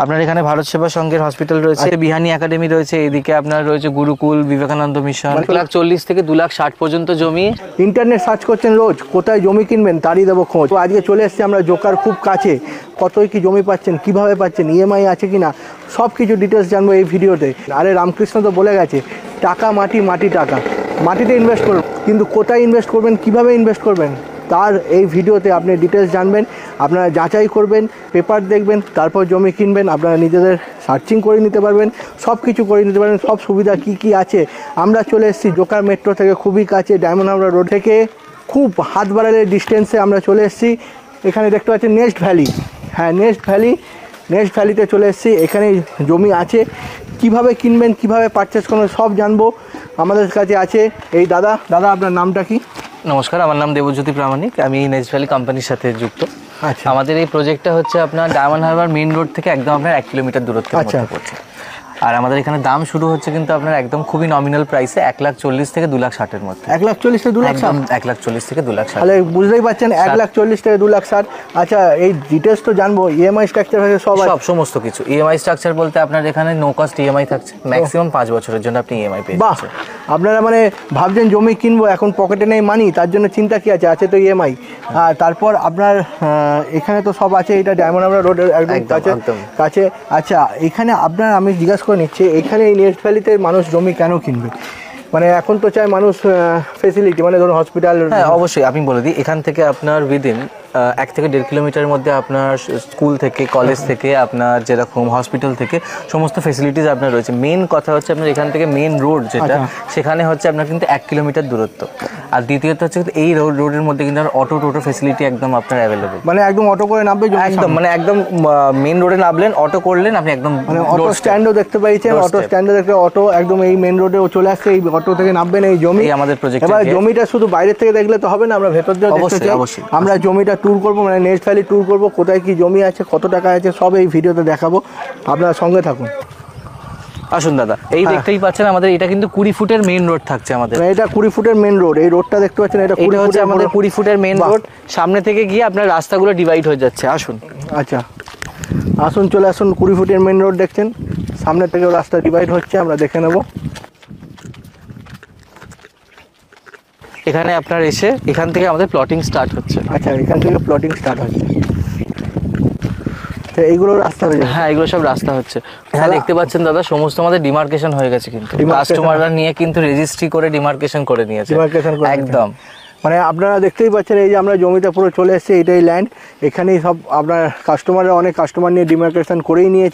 আপনার এখানে ভারত সেবা সংঘের হসপিটাল রয়েছে, বিহানি একাডেমি রয়েছে, এদিকে আপনার রয়েছে গুরুকুল, বিবেকানন্দ মিশন। 1,40,000 থেকে 2,60,000 পর্যন্ত জমি। ইন্টারনেট সার্চ করছেন রোজ, কোথায় জমি কিনবেন তারই দেবো খোঁজ। তো আজকে চলে এসেছি আমরা জোকার খুব কাছে। কতই কি জমি পাচ্ছেন, কিভাবে পাচ্ছেন, ইএমআই আছে কিনা, সব কিছু ডিটেলস জানবো এই ভিডিওতে। আরে রামকৃষ্ণ তো বলে গেছে, টাকা মাটি, মাটি টাকা। মাটিতে ইনভেস্ট করুন, কিন্তু কোথায় ইনভেস্ট করবেন, কিভাবে ইনভেস্ট করবেন, তার এই ভিডিওতে আপনি ডিটেলস জানবেন। আপনারা যাচাই করবেন, পেপার দেখবেন, তারপর জমি কিনবেন। আপনারা নিজেদের সার্চিং করে নিতে পারবেন, সব কিছু করে নিতে পারবেন। সব সুবিধা কি কি আছে। আমরা চলে এসেছি জোকার মেট্রো থেকে খুবই কাছে, ডায়মন্ড হারবার রোড থেকে খুব হাত বাড়ালের ডিস্টেন্সে আমরা চলে এসেছি। এখানে দেখতে পাচ্ছেন নেস্ট ভ্যালি। হ্যাঁ, নেস্ট ভ্যালিতে চলে এসেছি। এখানে জমি আছে, কিভাবে কিনবেন, কিভাবে পারচেস করবেন, সব জানবো। আমাদের কাছে আছে এই দাদা। আপনার নামটা কি? নমস্কার, আমার নাম দেবজ্যোতি প্রামাণিক, আমি নেস্ট ভ্যালি কোম্পানির সাথে যুক্ত। আচ্ছা, আমাদের এই প্রজেক্টটা হচ্ছে আপনার ডায়মন্ড হারবার মেইন রোড থেকে একদম আপনার 1 কিলোমিটার দূরত্বে পড়ছে। আর আমাদের এখানে দাম শুরু হচ্ছে কিন্তু আপনার একদম খুবই নমিনাল প্রাইসে 1,40,000 থেকে 2,60,000 মধ্যে। 1,40,000 থেকে 2,60,000? 1,40,000 থেকে 2,60,000। তাহলে বুঝতেই পারছেন, 1,40,000 থেকে 2,60,000। আচ্ছা, এই ডিটেলস তো জানবো। ইএমআই স্ট্রাকচার হয়েছে সব সমস্ত কিছু। ইএমআই স্ট্রাকচার বলতে আপনার এখানে নো কস্ট ইএমআই থাকছে, ম্যাক্সিমাম 5 বছরের জন্য আপনি ইএমআই পেয়ে যাচ্ছেন। আপনারা মানে ভাবছেন জমি কিনবো, এখন পকেটে নেই মানি, তার জন্য চিন্তা কি আছে? আছে তো ইএমআই। আর তারপর আপনার এখানে তো সব আছে। এটা ডায়মন্ড হারবার রোডের একদম কাছে। আচ্ছা, এখানে আপনার আমি জিজ্ঞাসা করে নিচ্ছি, এখানে এই নেস্ট ভ্যালিতে মানুষ জমি কেন কিনবে? মানে এখন তো চায় মানুষ ফেসিলিটি, মানে ধরুন হসপিটাল। হ্যাঁ, অবশ্যই। আমি বলে দিই, এখান থেকে আপনার উইদিন 1 থেকে 1.5 কিলোমিটারের মধ্যে আপনার স্কুল থেকে, কলেজ থেকে, আপনার যেরকম হসপিটাল থেকে সমস্ত ফেসিলিটিস আপনার রয়েছে। মেন কথা হচ্ছে আপনার এখান থেকে মেন রোড যেটা, সেখানে হচ্ছে আপনার কিন্তু 1 কিলোমিটার দূরত্ব। আর দ্বিতীয়ত হচ্ছে এই রোডের মধ্যে কিন্তু অটো টোটো ফেসিলিটি একদম আপনার অ্যাভেলেবল। মানে একদম অটো করে নামবে, একদম মানে একদম মেন রোডে নামলেন, অটো করলেন, আপনি একদম মানে অটো স্ট্যান্ডও দেখতে পাইছেন। অটো স্ট্যান্ডে দেখতে অটো একদম এই মেন রোডে চলে আসছে। এই অটো থেকে নামবেন, এই জমি আমাদের প্রজেক্ট। এবার জমিটা শুধু বাইরের থেকে দেখলে তো হবে না, আমরা ভেতর দিয়ে দেখতে চাই। আমরা জমিটা ট্যুর করবো, মানে নেস্ট ভ্যালি ট্যুর করবো। কোথায় কি জমি আছে, কত টাকা আছে, সব এই ভিডিওতে দেখাবো। আপনারা সঙ্গে থাকুন। আসুন দাদা, এই দেখতেই পাচ্ছেন আমাদের এটা কিন্তু 20 ফুটের মেইন রোড থাকছে আমাদের। এটা 20 ফুটের মেইন রোড। এই রোডটা দেখতে পাচ্ছেন, এটা 20 হচ্ছে আমাদের 20 ফুটের মেইন রোড। সামনে থেকে গিয়ে আপনার রাস্তাগুলো ডিভাইড হয়ে যাচ্ছে। আসুন। আচ্ছা, আসুন, চলে আসুন। 20 ফুটের মেইন রোড দেখছেন, সামনে থেকে রাস্তা ডিভাইড হচ্ছে, আমরা দেখে নেব। এখানে আপনার এসে এখান থেকে আমাদের প্লটিং স্টার্ট হচ্ছে। আচ্ছা, এখান থেকে প্লটিং স্টার্ট হচ্ছে। এইগুলো রাস্তা হয়ে যাচ্ছে? হ্যাঁ, এগুলো সব রাস্তা হচ্ছে। হ্যাঁ, দেখতে পাচ্ছেন দাদা, সমস্ত আমাদের ডিমার্কেশন হয়ে গেছে, কিন্তু কাস্টমাররা নিয়ে কিন্তু রেজিস্ট্রি করে ডিমার্কেশন করে নিয়েছে। একদম মানে আপনারা দেখতেই পাচ্ছেন, এই যে আমরা জমিটা পুরো চলে এসেছি, এটাই ল্যান্ড। এখানেই সব আপনার কাস্টমাররা, অনেক কাস্টমার নিয়ে ডিমার্কেশন করেই নিয়েছে।